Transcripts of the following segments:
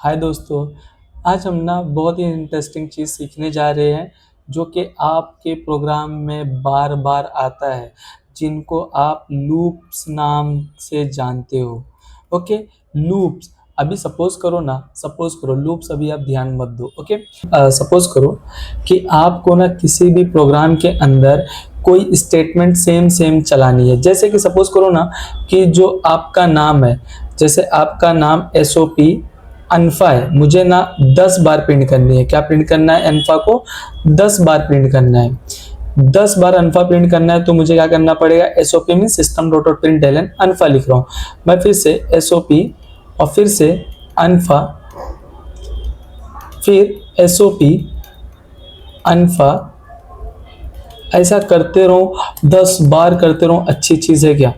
हाय दोस्तों, आज हम ना बहुत ही इंटरेस्टिंग चीज़ सीखने जा रहे हैं जो कि आपके प्रोग्राम में बार-बार आता है, जिनको आप लूप्स नाम से जानते हो। Okay, loops. अभी सपोज़ करो लूप्स अभी आप ध्यान मत दो, ओके? सपोज़ करो कि आपको ना किसी भी प्रोग्राम के अंदर कोई स्टेटमेंट सेम चलानी है। जैसे कि सपोज़ करो ना कि जो आपका नाम है, जैसे आपका नाम एसओपी अनफा है, मुझे ना 10 बार प्रिंट करनी है। क्या प्रिंट करना है? अनफा को 10 बार प्रिंट करना है। 10 बार अनफा प्रिंट करना है तो मुझे क्या करना पड़ेगा? एसओपी में सिस्टम डॉट आउट प्रिंटलन अनफा लिख रहा हूँ। मैं फिर से एसओपी और फिर से अनफा, फिर एसओपी अनफा, ऐसा करते रहो, 10 बार करते रहो। अच्छी चीज़ है क्या?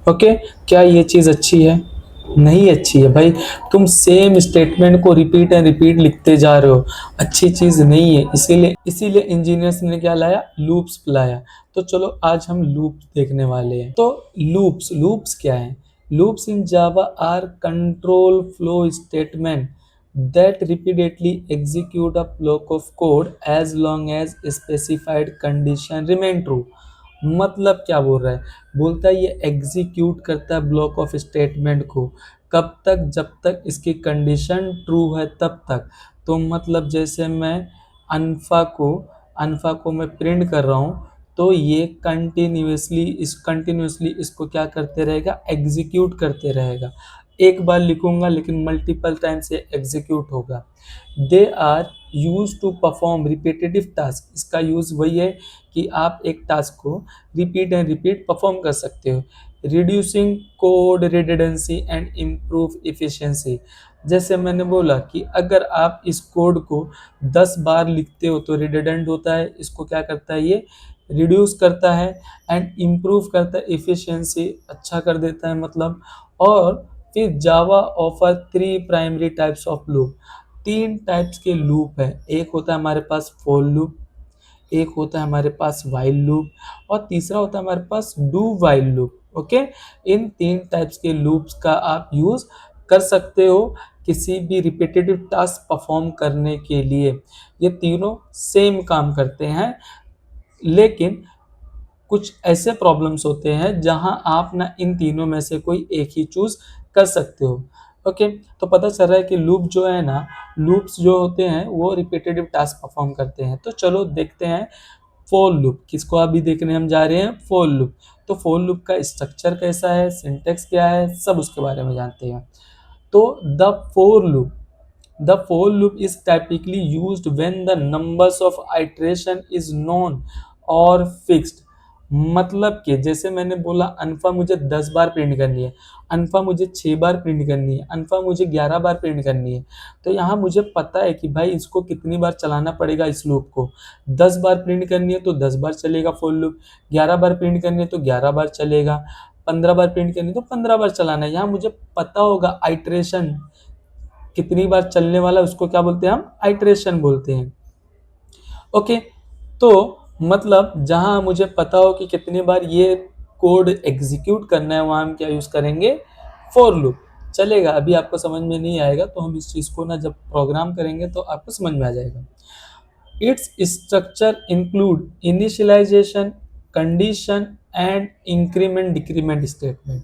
ओके, क्या ये चीज़ अच्छी है? नहीं अच्छी है भाई। तुम सेम स्टेटमेंट को रिपीट एंड रिपीट लिखते जा रहे हो, अच्छी चीज़ नहीं है। इसीलिए इंजीनियर्स ने क्या लाया? लूप्स लाया। तो चलो आज हम लूप्स देखने वाले हैं। तो लूप्स क्या है? Loops in Java are control flow statement that repeatedly execute a block of code as long as specified condition remain true। मतलब क्या बोल रहा है? बोलता है ये एग्जीक्यूट करता है ब्लॉक ऑफ स्टेटमेंट को कब तक? जब तक इसकी कंडीशन ट्रू है तब तक। तो मतलब जैसे मैं अनफा को मैं प्रिंट कर रहा हूँ तो ये कंटिन्यूसली इसको क्या करते रहेगा? एग्जीक्यूट करते रहेगा। एक बार लिखूंगा लेकिन मल्टीपल टाइम से एग्जीक्यूट होगा। They are use to perform repetitive task. इसका यूज वही है कि आप एक टास्क को रिपीट एंड रिपीट परफॉर्म कर सकते हो। Reducing code redundancy and improve efficiency. जैसे मैंने बोला कि अगर आप इस कोड को 10 बार लिखते हो तो रिडंडेंट होता है, इसको क्या करता है? ये रिड्यूस करता है एंड इम्प्रूव करता है, इफिशिएंसी अच्छा कर देता है मतलब। और फिर Java offer 3 primary types of loop. 3 types के लूप है। एक होता है हमारे पास फॉर लूप, एक होता है हमारे पास वाइल लूप और तीसरा होता है हमारे पास डू वाइल लूप। ओके, इन 3 टाइप्स के लूप्स का आप यूज कर सकते हो किसी भी रिपीटेटिव टास्क परफॉर्म करने के लिए। ये तीनों सेम काम करते हैं, लेकिन कुछ ऐसे प्रॉब्लम्स होते हैं जहां आप ना इन तीनों में से कोई एक ही चूज कर सकते हो। ओके, तो पता चल रहा है कि लूप जो है ना, लूप्स जो होते हैं वो रिपीटेटिव टास्क परफॉर्म करते हैं। तो चलो देखते हैं फॉर लूप किसको अभी देखने हम जा रहे हैं। फॉर लूप, तो फॉर लूप का स्ट्रक्चर कैसा है, सिंटेक्स क्या है, सब उसके बारे में जानते हैं। तो the for loop is typically used when the numbers of iteration is known or fixed। मतलब कि जैसे मैंने बोला अनफा मुझे 10 बार प्रिंट करनी है, अनफा मुझे 6 बार प्रिंट करनी है, अनफा मुझे 11 बार प्रिंट करनी है। तो यहाँ मुझे पता है कि भाई इसको कितनी बार चलाना पड़ेगा। इस लूप को 10 बार प्रिंट करनी है तो 10 बार चलेगा फॉर लूप, 11 बार प्रिंट करनी है तो 11 बार चलेगा, 15 बार प्रिंट करनी है तो 15 बार चलाना है। यहाँ मुझे पता होगा आइट्रेशन कितनी बार चलने वाला, उसको क्या बोलते हैं? हम आइट्रेशन बोलते हैं। ओके, तो मतलब जहां मुझे पता हो कि कितनी बार ये कोड एग्जीक्यूट करना है वहां हम क्या यूज करेंगे? For loop. चलेगा, अभी आपको समझ में नहीं आएगा तो हम इस चीज को ना जब प्रोग्राम करेंगे तो आपको समझ में आ जाएगा। Its structure include initialisation, condition and increment decrement statement.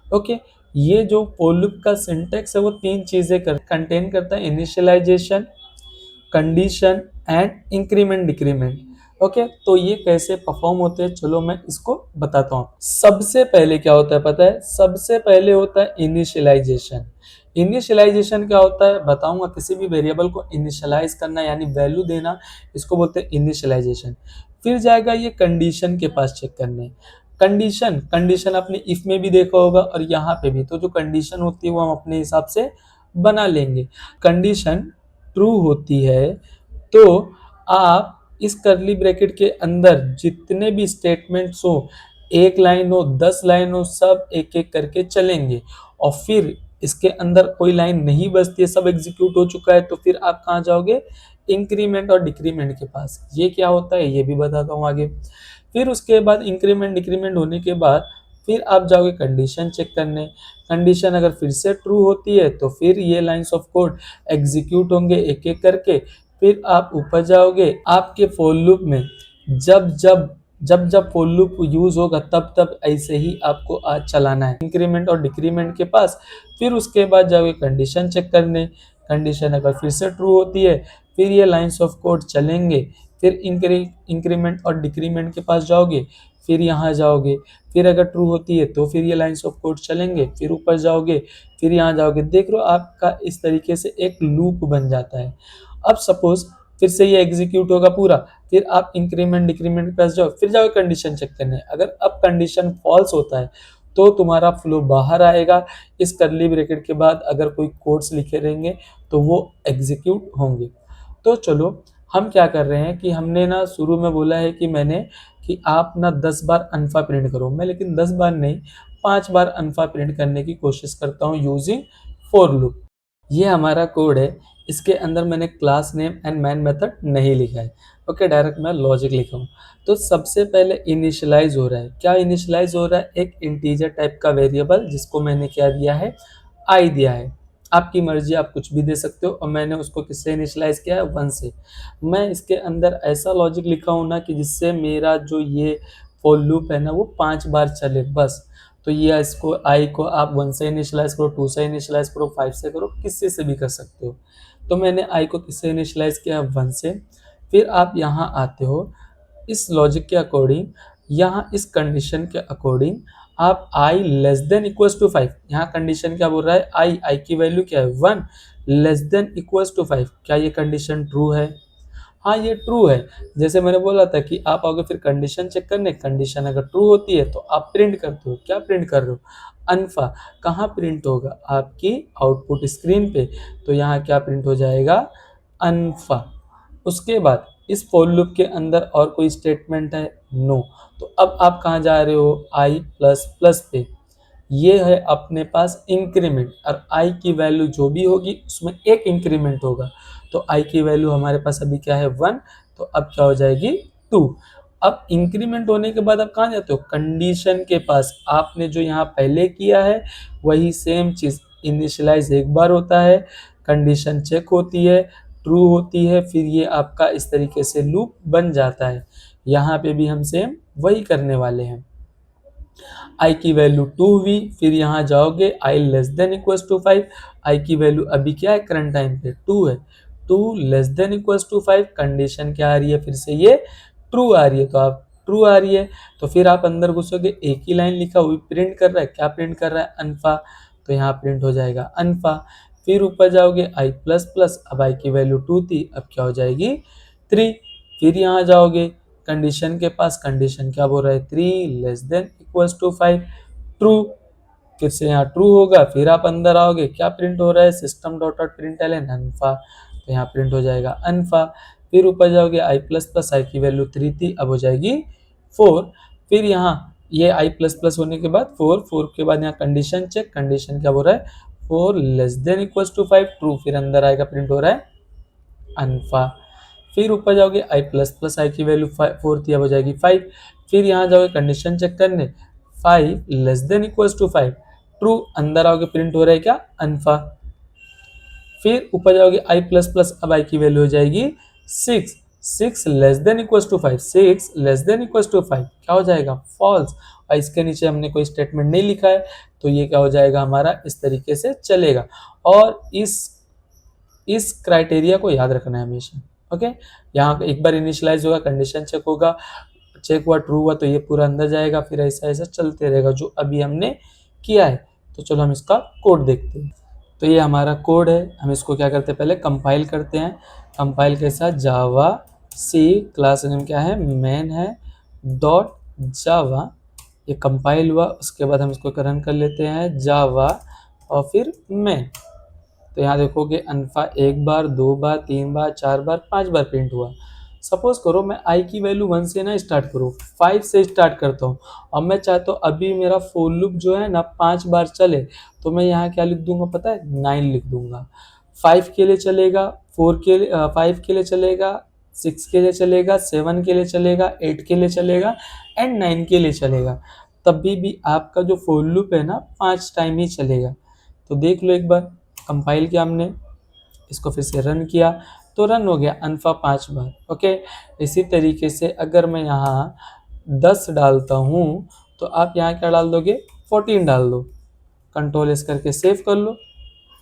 Okay, ये जो for loop का सिंटेक्स है वो 3 चीजें कंटेन करता है: initialization, condition and increment decrement. Okay, तो ये कैसे परफॉर्म होते हैं चलो मैं इसको बताता हूँ। सबसे पहले क्या होता है पता है? सबसे पहले होता है इनिशियलाइजेशन। इनिशियलाइजेशन क्या होता है बताऊंगा। किसी भी वेरिएबल को इनिशियलाइज करना यानी वैल्यू देना, इसको बोलते हैं इनिशियलाइजेशन। फिर जाएगा ये कंडीशन के पास चेक करने। कंडीशन आपने इफ में भी देखा होगा और यहाँ पे भी। तो जो कंडीशन होती है वो हम अपने हिसाब से बना लेंगे। कंडीशन ट्रू होती है तो आप इस करली ब्रैकेट के अंदर जितने भी स्टेटमेंट्स हो, 1 लाइन हो 10 लाइन हो, सब एक एक करके चलेंगे। और फिर इसके अंदर कोई लाइन नहीं बचती है, सब एग्जीक्यूट हो चुका है, तो फिर आप कहाँ जाओगे? इंक्रीमेंट और डिक्रीमेंट के पास। ये क्या होता है ये भी बताता हूँ आगे। फिर उसके बाद इंक्रीमेंट डिक्रीमेंट होने के बाद फिर आप जाओगे कंडीशन चेक करने। कंडीशन अगर फिर से ट्रू होती है तो फिर ये लाइंस ऑफ कोड एग्जीक्यूट होंगे एक एक करके। फिर आप ऊपर जाओगे, आपके फॉर लूप में जब जब जब जब फॉर लूप यूज होगा तब तब ऐसे ही आपको आज चलाना है इंक्रीमेंट और डिक्रीमेंट के पास। फिर उसके बाद जाओगे कंडीशन चेक करने। कंडीशन अगर फिर से ट्रू होती है फिर ये लाइंस ऑफ कोड चलेंगे। फिर इंक्रीमेंट और डिक्रीमेंट के पास जाओगे, फिर यहाँ जाओगे। फिर अगर ट्रू होती है तो फिर ये लाइंस ऑफ कोड चलेंगे। फिर ऊपर जाओगे, फिर यहाँ जाओगे। देख लो आपका इस तरीके से एक लूप बन जाता है। अब सपोज फिर से ये एग्जीक्यूट होगा पूरा, फिर आप इंक्रीमेंट डिक्रीमेंट के पास जाओ, फिर जाओ कंडीशन चेक करने। अगर अब कंडीशन फॉल्स होता है तो तुम्हारा फ्लो बाहर आएगा। इस करली ब्रैकेट के बाद अगर कोई कोड्स लिखे रहेंगे तो वो एग्जीक्यूट होंगे। तो चलो हम क्या कर रहे हैं कि हमने ना शुरू में बोला है कि मैंने कि आप ना 10 बार अनफा प्रिंट करो। मैं लेकिन 10 बार नहीं, 5 बार अनफा प्रिंट करने की कोशिश करता हूँ यूजिंग फॉर लूप। ये हमारा कोड है। इसके अंदर मैंने class name and main method नहीं लिखा है। ओके, डायरेक्ट मैं लॉजिक लिखा हूँ। तो सबसे पहले इनिशियलाइज हो रहा है। क्या इनिशियलाइज हो रहा है? एक इंटीजर टाइप का वेरिएबल जिसको मैंने क्या दिया है, आई दिया है। आपकी मर्जी, आप कुछ भी दे सकते हो। और मैंने उसको किससे इनिशियलाइज किया है? 1 से। मैं इसके अंदर ऐसा लॉजिक लिखा हूँ ना कि जिससे मेरा जो ये फॉर लूप है ना वो 5 बार चले बस। तो ये इसको आई को आप 1 से इनिशियलाइज करो, 2 से इनिशियलाइज करो, 5 से करो, किसी से भी कर सकते हो। तो मैंने आई को किससे इनिशियलाइज किया? 1 से। फिर आप यहाँ आते हो, इस लॉजिक के अकॉर्डिंग, यहाँ इस कंडीशन के अकॉर्डिंग आप आई लेस देन इक्वल्स टू 5। यहाँ कंडीशन क्या बोल रहा है? आई की वैल्यू क्या है? 1 लेस देन इक्वल्स टू 5। क्या ये कंडीशन ट्रू है? हाँ, ये ट्रू है। जैसे मैंने बोला था कि आप आओगे फिर कंडीशन चेक करने। कंडीशन अगर ट्रू होती है तो आप प्रिंट करते हो। क्या प्रिंट कर रहे हो? अनफा। कहाँ प्रिंट होगा? आपकी आउटपुट स्क्रीन पे। तो यहाँ क्या प्रिंट हो जाएगा? अनफा। उसके बाद इस फॉर लूप के अंदर और कोई स्टेटमेंट है? नो। तो अब आप कहाँ जा रहे हो? आई प्लस प्लस पे। ये है अपने पास इंक्रीमेंट, और आई की वैल्यू जो भी होगी उसमें एक इंक्रीमेंट होगा। तो आई की वैल्यू हमारे पास अभी क्या है? 1। तो अब क्या हो जाएगी? 2। अब इंक्रीमेंट होने के बाद आप कहाँ जाते हो? कंडीशन के पास। आपने जो यहाँ पहले किया है वही सेम चीज़। इनिशियलाइज एक बार होता है, कंडीशन चेक होती है, ट्रू होती है, फिर ये आपका इस तरीके से लूप बन जाता है। यहाँ पे भी हम सेम वही करने वाले हैं। आई की वैल्यू 2 हुई, फिर यहाँ जाओगे आई लेस देन इक्वल्स टू 5। आई की वैल्यू अभी क्या है? करंट टाइम पे 2 है। 2 less than equals to 5। Condition क्या आ रही है? फिर से ये ट्रू आ रही है। तो आप ट्रू आ रही है तो फिर आप अंदर घुसोगे, एक ही लाइन लिखा हुई प्रिंट कर रहा है। क्या प्रिंट कर रहा है? अनफा। तो यहाँ प्रिंट हो जाएगा अनफा। फिर ऊपर जाओगे, आई प्लस प्लस। अब आई की वैल्यू 2 थी, अब क्या हो जाएगी? 3। फिर यहाँ जाओगे कंडीशन के पास। कंडीशन क्या बोल रहा है? 3 less than equals to 5। True. फिर से यहाँ ट्रू होगा, फिर आप अंदर आओगे, क्या प्रिंट हो रहा है? System dot dot print L N अनफा। तो यहाँ प्रिंट हो जाएगा अनफा। फिर ऊपर जाओगे, आई प्लस प्लस। आई की वैल्यू 3 थी, अब हो जाएगी 4। फिर यहाँ ये आई प्लस प्लस होने के बाद 4। 4 के बाद यहाँ कंडीशन चेक। कंडीशन क्या बोल रहा है? 4 less than equals to 5। True. फिर अंदर आएगा, प्रिंट हो रहा है अनफा। फिर ऊपर जाओगे, आई प्लस प्लस। आई की वैल्यू 4 थी, अब हो जाएगी 5। फिर यहाँ जाओगे कंडीशन चेक करने, 5 less than equals to 5। True. अंदर आओगे, प्रिंट हो रहा है क्या? अनफा। फिर ऊपर जाओगे, आई प्लस प्लस। अब आई की वैल्यू हो जाएगी 6। 6 less than equals to 5। 6 less than equals to 5 क्या हो जाएगा? फॉल्स। और इसके नीचे हमने कोई स्टेटमेंट नहीं लिखा है तो ये क्या हो जाएगा हमारा? इस तरीके से चलेगा। और इस क्राइटेरिया को याद रखना है हमेशा। ओके, यहाँ एक बार इनिशियलाइज होगा, कंडीशन चेक होगा, चेक हुआ, ट्रू हुआ तो ये पूरा अंदर जाएगा, फिर ऐसा ऐसा चलते रहेगा जो अभी हमने किया है। तो चलो हम इसका कोड देखते हैं। तो ये हमारा कोड है। हम इसको क्या करते हैं? पहले कंपाइल करते हैं। कंपाइल के साथ जावा सी, क्लास नेम क्या है? मेन है, डॉट जावा। ये कंपाइल हुआ, उसके बाद हम इसको रन कर लेते हैं, जावा और फिर मेन। तो यहाँ देखोगे अनफा 1 बार, 2 बार, 3 बार, 4 बार, 5 बार प्रिंट हुआ। सपोज करो मैं आई की वैल्यू 1 से ना स्टार्ट करूँ, 5 से स्टार्ट करता हूँ और मैं चाहता हूँ अभी मेरा फॉर लूप जो है ना 5 बार चले। तो मैं यहाँ क्या लिख दूंगा पता है? 9 लिख दूंगा। 5 के लिए चलेगा, 4 के लिए 5 के लिए चलेगा, 6 के लिए चलेगा, 7 के लिए चलेगा, 8 के लिए चलेगा एंड 9 के लिए चलेगा। तभी भी आपका जो फॉर लूप है ना 5 टाइम ही चलेगा। तो देख लो एक बार, कंपाइल किया हमने, इसको फिर से रन किया तो रन हो गया अल्फा 5 बार। ओके, इसी तरीके से अगर मैं यहाँ 10 डालता हूँ तो आप यहाँ क्या डाल दोगे, 14 डाल दो। कंट्रोल एस करके सेव कर लो,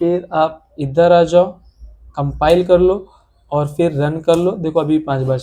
फिर आप इधर आ जाओ, कंपाइल कर लो और फिर रन कर लो। देखो अभी 5 बार